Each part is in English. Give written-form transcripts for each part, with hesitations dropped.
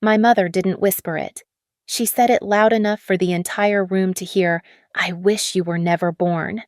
My mother didn't whisper it. She said it loud enough for the entire room to hear, "I wish you were never born."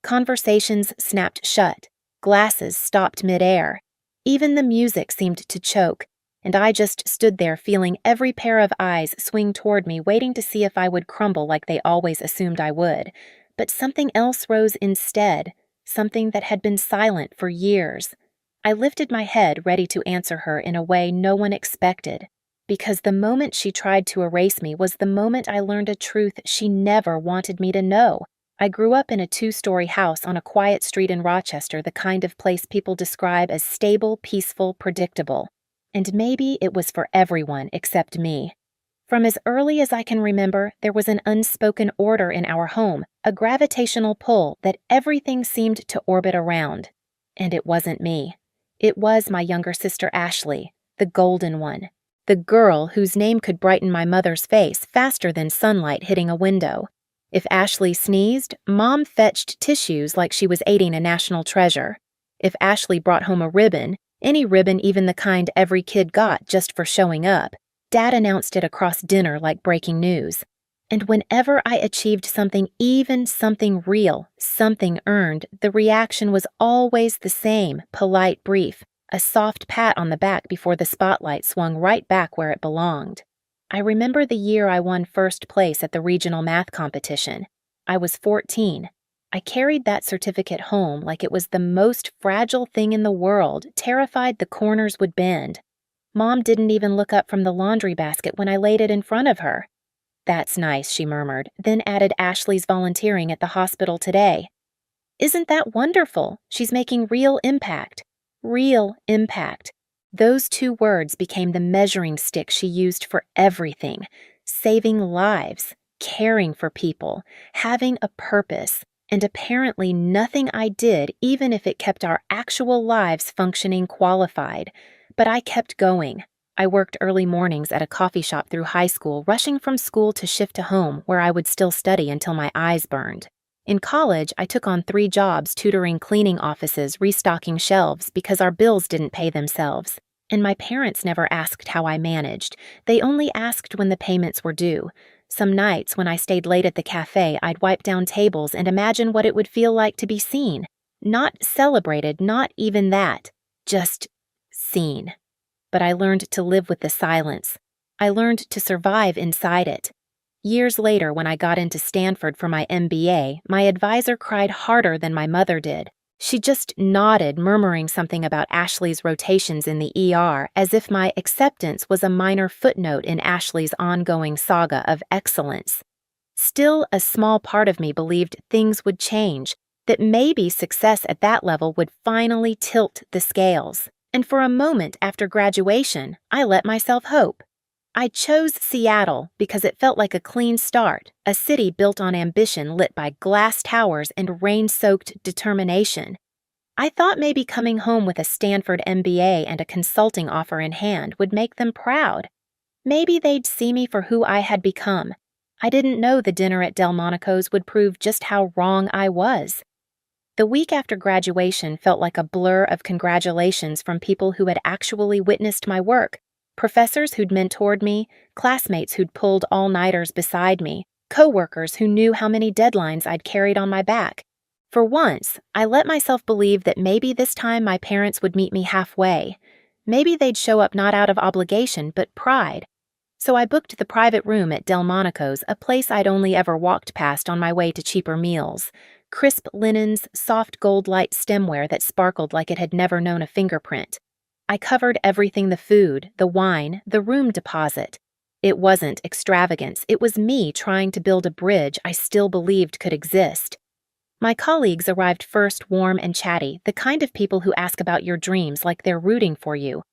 Conversations snapped shut. Glasses stopped midair. Even the music seemed to choke, and I just stood there feeling every pair of eyes swing toward me, waiting to see if I would crumble like they always assumed I would. But something else rose instead, something that had been silent for years. I lifted my head, ready to answer her in a way no one expected, because the moment she tried to erase me was the moment I learned a truth she never wanted me to know. I grew up in a 2-story house on a quiet street in Rochester, the kind of place people describe as stable, peaceful, predictable. And maybe it was for everyone except me. From as early as I can remember, there was an unspoken order in our home, a gravitational pull that everything seemed to orbit around. And it wasn't me. It was my younger sister Ashley, the golden one, the girl whose name could brighten my mother's face faster than sunlight hitting a window. If Ashley sneezed, Mom fetched tissues like she was aiding a national treasure. If Ashley brought home a ribbon, any ribbon, even the kind every kid got just for showing up, Dad announced it across dinner like breaking news. And whenever I achieved something, even something real, something earned, the reaction was always the same, polite, brief, a soft pat on the back before the spotlight swung right back where it belonged. I remember the year I won first place at the regional math competition. I was 14. I carried that certificate home like it was the most fragile thing in the world, terrified the corners would bend. Mom didn't even look up from the laundry basket when I laid it in front of her. "That's nice," she murmured, then added Ashley's volunteering at the hospital today. "Isn't that wonderful? She's making real impact." Real impact. Those 2 words became the measuring stick she used for everything. Saving lives, caring for people, having a purpose, and apparently nothing I did, even if it kept our actual lives functioning, qualified. But I kept going. I worked early mornings at a coffee shop through high school, rushing from school to shift to home, where I would still study until my eyes burned. In college, I took on 3 jobs tutoring cleaning offices, restocking shelves, because our bills didn't pay themselves. And my parents never asked how I managed. They only asked when the payments were due. Some nights, when I stayed late at the cafe, I'd wipe down tables and imagine what it would feel like to be seen. Not celebrated, not even that. Just seen. But I learned to live with the silence. I learned to survive inside it. Years later, when I got into Stanford for my MBA, my advisor cried harder than my mother did. She just nodded, murmuring something about Ashley's rotations in the ER, as if my acceptance was a minor footnote in Ashley's ongoing saga of excellence. Still, a small part of me believed things would change, that maybe success at that level would finally tilt the scales. And for a moment after graduation, I let myself hope. I chose Seattle because it felt like a clean start, a city built on ambition lit by glass towers and rain-soaked determination. I thought maybe coming home with a Stanford MBA and a consulting offer in hand would make them proud. Maybe they'd see me for who I had become. I didn't know the dinner at Delmonico's would prove just how wrong I was. The week after graduation felt like a blur of congratulations from people who had actually witnessed my work. Professors who'd mentored me, classmates who'd pulled all-nighters beside me, coworkers who knew how many deadlines I'd carried on my back. For once, I let myself believe that maybe this time my parents would meet me halfway. Maybe they'd show up not out of obligation, but pride. So I booked the private room at Delmonico's, a place I'd only ever walked past on my way to cheaper meals. Crisp linens, soft gold light stemware that sparkled like it had never known a fingerprint. I covered everything: the food, the wine, the room deposit. It wasn't extravagance, it was me trying to build a bridge I still believed could exist. My colleagues arrived first, warm and chatty, the kind of people who ask about your dreams like they're rooting for you.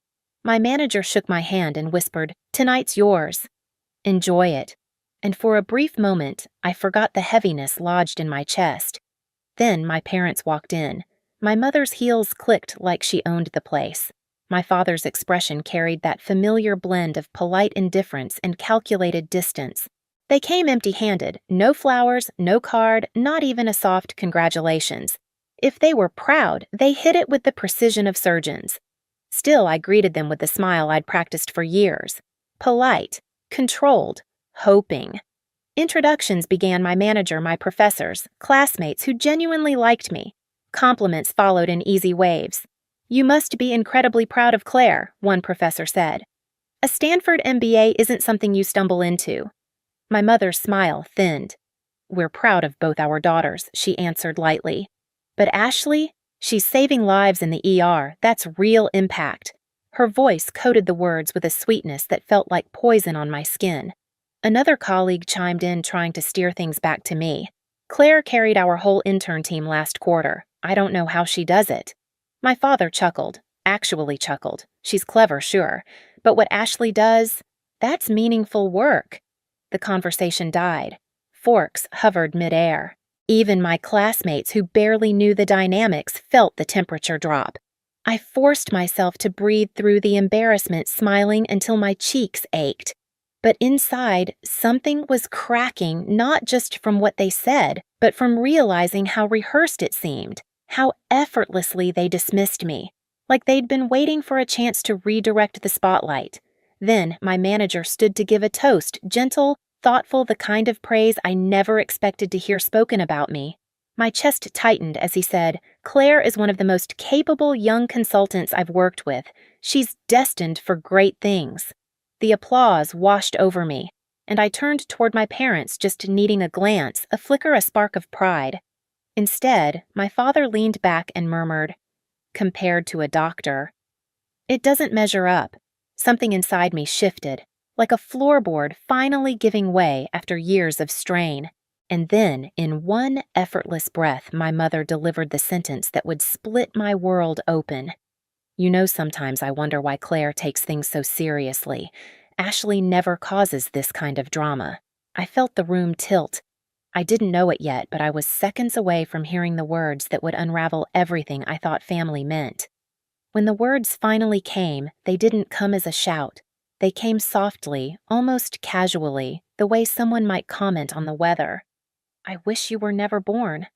My manager shook my hand and whispered, "Tonight's yours. Enjoy it." And for a brief moment, I forgot the heaviness lodged in my chest. Then my parents walked in. My mother's heels clicked like she owned the place. My father's expression carried that familiar blend of polite indifference and calculated distance. They came empty-handed, no flowers, no card, not even a soft congratulations. If they were proud, they hit it with the precision of surgeons. Still, I greeted them with the smile I'd practiced for years. polite, controlled, hoping. Introductions began my manager, my professors, classmates who genuinely liked me. Compliments followed in easy waves. "You must be incredibly proud of Claire," one professor said. "A Stanford MBA isn't something you stumble into." My mother's smile thinned. "We're proud of both our daughters," she answered lightly. "But Ashley, she's saving lives in the ER. That's real impact." Her voice coated the words with a sweetness that felt like poison on my skin. Another colleague chimed in, trying to steer things back to me. "Claire carried our whole intern team last quarter. I don't know how she does it." My father chuckled, actually chuckled. "She's clever, sure. But what Ashley does, that's meaningful work." The conversation died. Forks hovered midair. Even my classmates who barely knew the dynamics felt the temperature drop. I forced myself to breathe through the embarrassment, smiling until my cheeks ached. But inside, something was cracking, not just from what they said, but from realizing how rehearsed it seemed, how effortlessly they dismissed me, like they'd been waiting for a chance to redirect the spotlight. Then my manager stood to give a toast, gentle, thoughtful, the kind of praise I never expected to hear spoken about me. My chest tightened as he said, "Claire is one of the most capable young consultants I've worked with. She's destined for great things." The applause washed over me, and I turned toward my parents, just needing a glance, a flicker, a spark of pride. Instead, my father leaned back and murmured, "Compared to a doctor, it doesn't measure up." Something inside me shifted, like a floorboard finally giving way after years of strain. And then, in one effortless breath, my mother delivered the sentence that would split my world open. "You know, sometimes I wonder why Claire takes things so seriously. Ashley never causes this kind of drama." I felt the room tilt. I didn't know it yet, but I was seconds away from hearing the words that would unravel everything I thought family meant. When the words finally came, they didn't come as a shout. They came softly, almost casually, the way someone might comment on the weather. "I wish you were never born."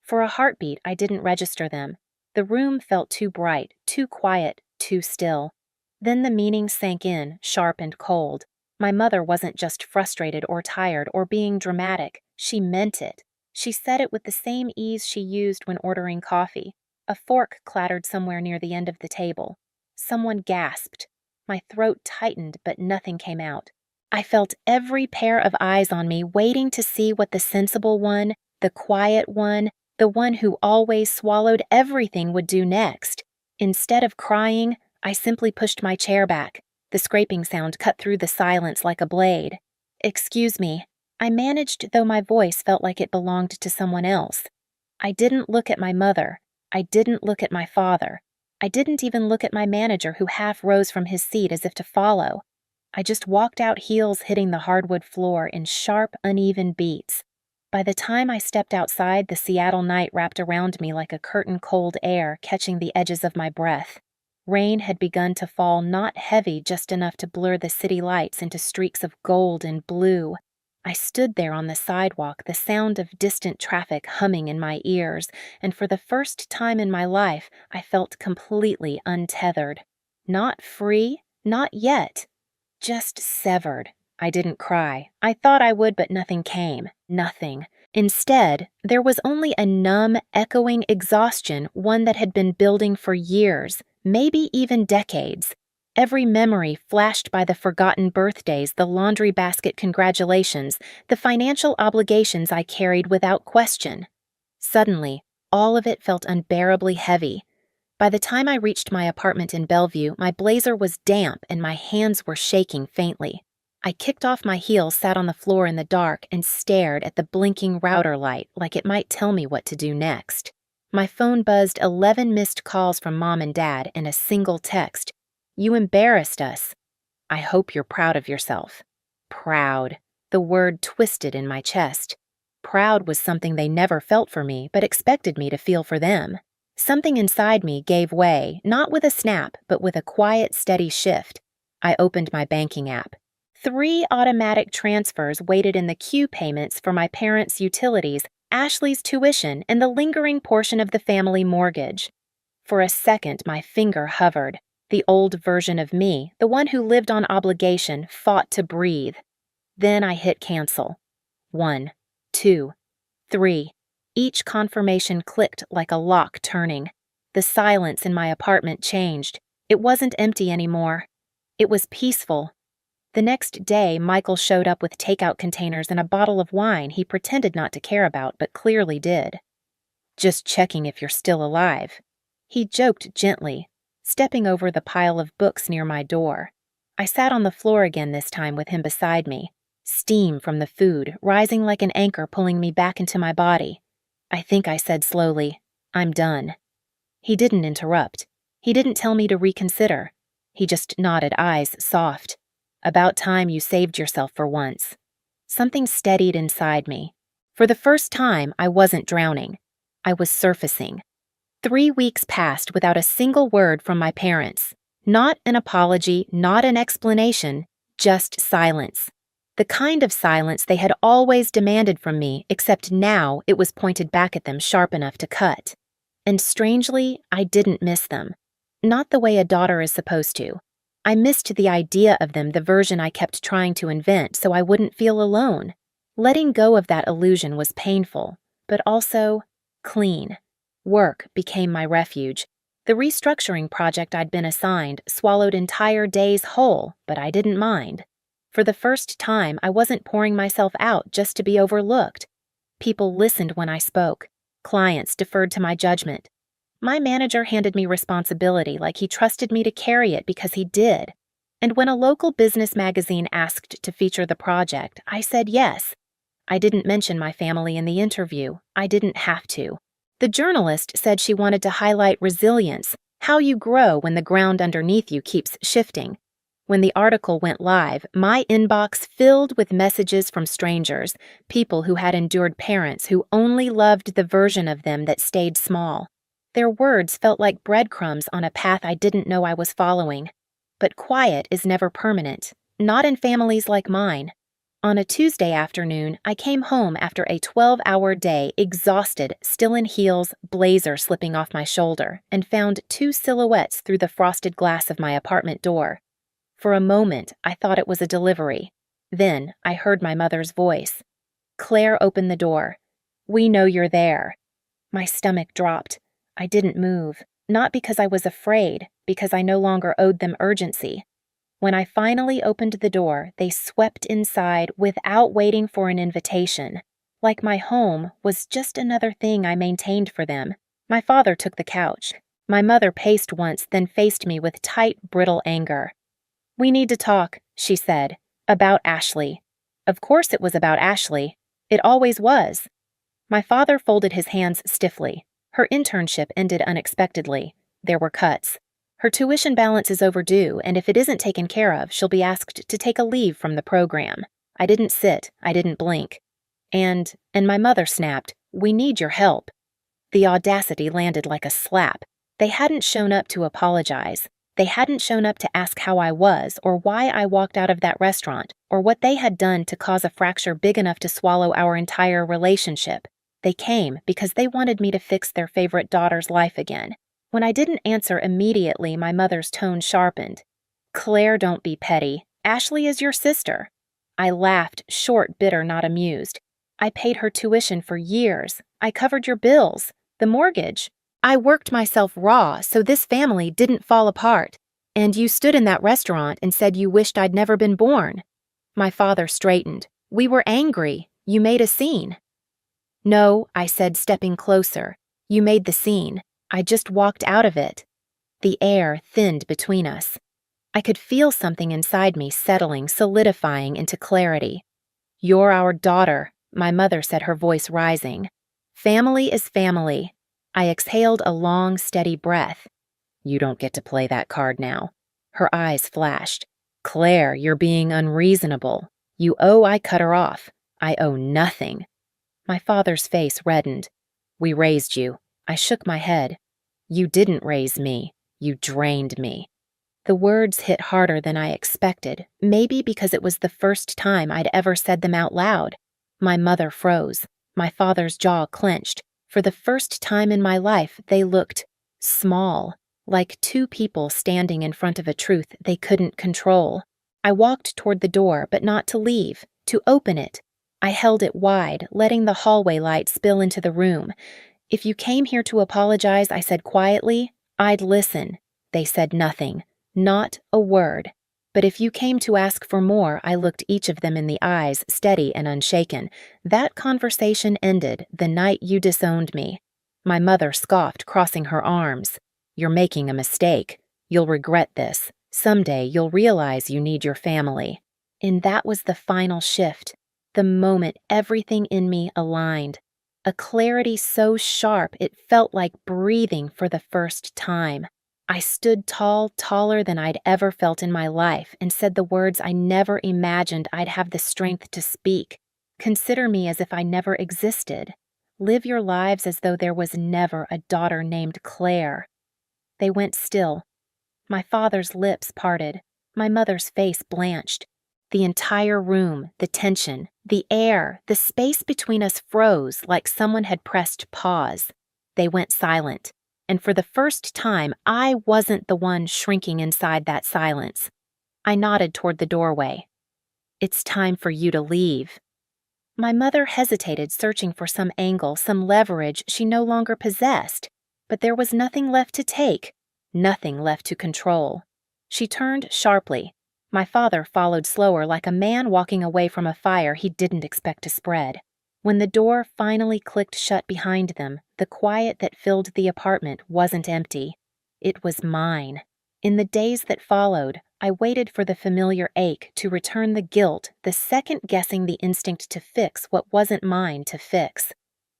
For a heartbeat, I didn't register them. The room felt too bright, too quiet, too still. Then the meaning sank in, sharp and cold. My mother wasn't just frustrated or tired or being dramatic. She meant it. She said it with the same ease she used when ordering coffee. A fork clattered somewhere near the end of the table. Someone gasped. My throat tightened, but nothing came out. I felt every pair of eyes on me, waiting to see what the sensible one, the quiet one, the one who always swallowed everything would do next. Instead of crying, I simply pushed my chair back. The scraping sound cut through the silence like a blade. "Excuse me," I managed, though my voice felt like it belonged to someone else. I didn't look at my mother. I didn't look at my father. I didn't even look at my manager, who half rose from his seat as if to follow. I just walked out, heels hitting the hardwood floor in sharp, uneven beats. By the time I stepped outside, the Seattle night wrapped around me like a curtain, cold air catching the edges of my breath. Rain had begun to fall, not heavy, just enough to blur the city lights into streaks of gold and blue. I stood there on the sidewalk, the sound of distant traffic humming in my ears, and for the first time in my life, I felt completely untethered. Not free, not yet. Just severed. I didn't cry. I thought I would, but nothing came. Nothing. Instead, there was only a numb, echoing exhaustion, one that had been building for years, maybe even decades. Every memory flashed by the forgotten birthdays, the laundry basket congratulations, the financial obligations I carried without question. Suddenly, all of it felt unbearably heavy. By the time I reached my apartment in Bellevue, my blazer was damp and my hands were shaking faintly. I kicked off my heels, sat on the floor in the dark, and stared at the blinking router light like it might tell me what to do next. My phone buzzed 11 missed calls from Mom and Dad and a single text. "You embarrassed us." "I hope you're proud of yourself." Proud. The word twisted in my chest. Proud was something they never felt for me, but expected me to feel for them. Something inside me gave way, not with a snap, but with a quiet, steady shift. I opened my banking app. 3 automatic transfers waited in the queue: payments for my parents' utilities, Ashley's tuition, and the lingering portion of the family mortgage. For a second, my finger hovered. The old version of me, the one who lived on obligation, fought to breathe. Then I hit cancel. 1, 2, 3. Each confirmation clicked like a lock turning. The silence in my apartment changed. It wasn't empty anymore. It was peaceful. The next day, Michael showed up with takeout containers and a bottle of wine he pretended not to care about, but clearly did. "Just checking if you're still alive," he joked gently, stepping over the pile of books near my door. I sat on the floor again this time with him beside me, steam from the food rising like an anchor pulling me back into my body. I think I said slowly, "I'm done." He didn't interrupt. He didn't tell me to reconsider. He just nodded, eyes soft. "About time you saved yourself for once." Something steadied inside me. For the first time, I wasn't drowning. I was surfacing. 3 weeks passed without a single word from my parents. Not an apology, not an explanation, just silence. The kind of silence they had always demanded from me, except now it was pointed back at them sharp enough to cut. And strangely, I didn't miss them. Not the way a daughter is supposed to. I missed the idea of them, the version I kept trying to invent so I wouldn't feel alone. Letting go of that illusion was painful, but also clean. Work became my refuge. The restructuring project I'd been assigned swallowed entire days whole, but I didn't mind. For the first time, I wasn't pouring myself out just to be overlooked. People listened when I spoke. Clients deferred to my judgment. My manager handed me responsibility like he trusted me to carry it because he did. And when a local business magazine asked to feature the project, I said yes. I didn't mention my family in the interview. I didn't have to. The journalist said she wanted to highlight resilience, how you grow when the ground underneath you keeps shifting. When the article went live, my inbox filled with messages from strangers, people who had endured parents who only loved the version of them that stayed small. Their words felt like breadcrumbs on a path I didn't know I was following. But quiet is never permanent, not in families like mine. On a Tuesday afternoon, I came home after a 12-hour day, exhausted, still in heels, blazer slipping off my shoulder, and found 2 silhouettes through the frosted glass of my apartment door. For a moment, I thought it was a delivery. Then I heard my mother's voice. Claire opened the door. "We know you're there." My stomach dropped. I didn't move, not because I was afraid, because I no longer owed them urgency. When I finally opened the door, they swept inside without waiting for an invitation. Like my home was just another thing I maintained for them. My father took the couch. My mother paced once, then faced me with tight, brittle anger. "We need to talk," she said, "about Ashley." Of course it was about Ashley. It always was. My father folded his hands stiffly. Her internship ended unexpectedly. There were cuts. Her tuition balance is overdue, and if it isn't taken care of, she'll be asked to take a leave from the program. I didn't sit. I didn't blink. And my mother snapped, "We need your help." The audacity landed like a slap. They hadn't shown up to apologize. They hadn't shown up to ask how I was, or why I walked out of that restaurant, or what they had done to cause a fracture big enough to swallow our entire relationship. They came because they wanted me to fix their favorite daughter's life again. When I didn't answer immediately, my mother's tone sharpened. "Claire, don't be petty. Ashley is your sister." I laughed, short, bitter, not amused. "I paid her tuition for years. I covered your bills, the mortgage. I worked myself raw so this family didn't fall apart. And you stood in that restaurant and said you wished I'd never been born." My father straightened. "We were angry. You made a scene." "No," I said, stepping closer. "You made the scene. I just walked out of it." The air thinned between us. I could feel something inside me settling, solidifying into clarity. "You're our daughter," my mother said, her voice rising. "Family is family." I exhaled a long, steady breath. "You don't get to play that card now." Her eyes flashed. "Claire, you're being unreasonable. You owe." I cut her off. "I owe nothing." My father's face reddened. "We raised you." I shook my head. "You didn't raise me. You drained me." The words hit harder than I expected, maybe because it was the first time I'd ever said them out loud. My mother froze. My father's jaw clenched. For the first time in my life, they looked small. like two people standing in front of a truth they couldn't control. I walked toward the door, but not to leave, to open it. I held it wide, letting the hallway light spill into the room. "If you came here to apologize," I said quietly, "I'd listen." They said nothing, not a word. "But if you came to ask for more," I looked each of them in the eyes, steady and unshaken. "That conversation ended the night you disowned me." My mother scoffed, crossing her arms. "You're making a mistake. You'll regret this. Someday you'll realize you need your family." And that was the final shift, the moment everything in me aligned. A clarity so sharp it felt like breathing for the first time. I stood tall, taller than I'd ever felt in my life, and said the words I never imagined I'd have the strength to speak. "Consider me as if I never existed. Live your lives as though there was never a daughter named Claire." They went still. My father's lips parted. My mother's face blanched. The entire room, the tension, the air, the space between us froze like someone had pressed pause. They went silent, and for the first time, I wasn't the one shrinking inside that silence. I nodded toward the doorway. "It's time for you to leave." My mother hesitated, searching for some angle, some leverage she no longer possessed, but there was nothing left to take, nothing left to control. She turned sharply. My father followed slower, like a man walking away from a fire he didn't expect to spread. When the door finally clicked shut behind them, the quiet that filled the apartment wasn't empty. It was mine. In the days that followed, I waited for the familiar ache to return the guilt, the second-guessing the instinct to fix what wasn't mine to fix.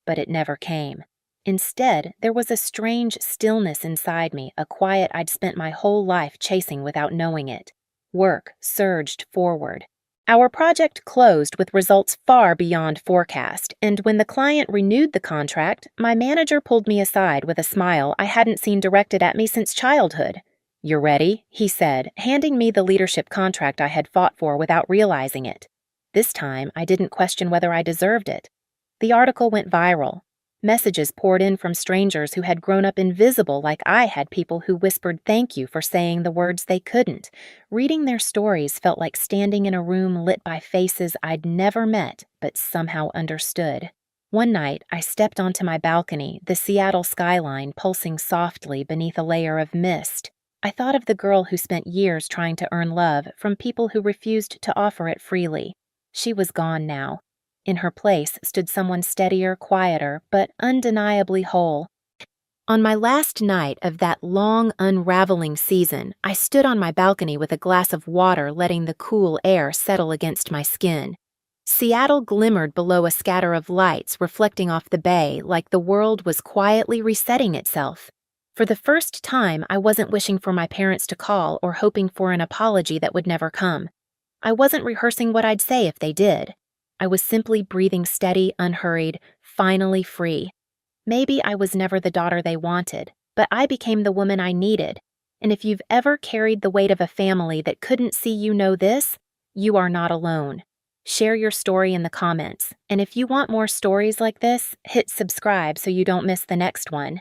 But it never came. Instead, there was a strange stillness inside me, a quiet I'd spent my whole life chasing without knowing it. Work surged forward. Our project closed with results far beyond forecast, and when the client renewed the contract, my manager pulled me aside with a smile I hadn't seen directed at me since childhood. "You're ready," he said, handing me the leadership contract I had fought for without realizing it. This time, I didn't question whether I deserved it. The article went viral. Messages poured in from strangers who had grown up invisible like I had, people who whispered thank you for saying the words they couldn't. Reading their stories felt like standing in a room lit by faces I'd never met but somehow understood. One night, I stepped onto my balcony, the Seattle skyline pulsing softly beneath a layer of mist. I thought of the girl who spent years trying to earn love from people who refused to offer it freely. She was gone now. In her place stood someone steadier, quieter, but undeniably whole. On my last night of that long, unraveling season, I stood on my balcony with a glass of water, letting the cool air settle against my skin. Seattle glimmered below a scatter of lights reflecting off the bay like the world was quietly resetting itself. For the first time, I wasn't wishing for my parents to call or hoping for an apology that would never come. I wasn't rehearsing what I'd say if they did. I was simply breathing steady, unhurried, finally free. Maybe I was never the daughter they wanted, but I became the woman I needed. And if you've ever carried the weight of a family that couldn't see you know this, you are not alone. Share your story in the comments, and if you want more stories like this, hit subscribe so you don't miss the next one.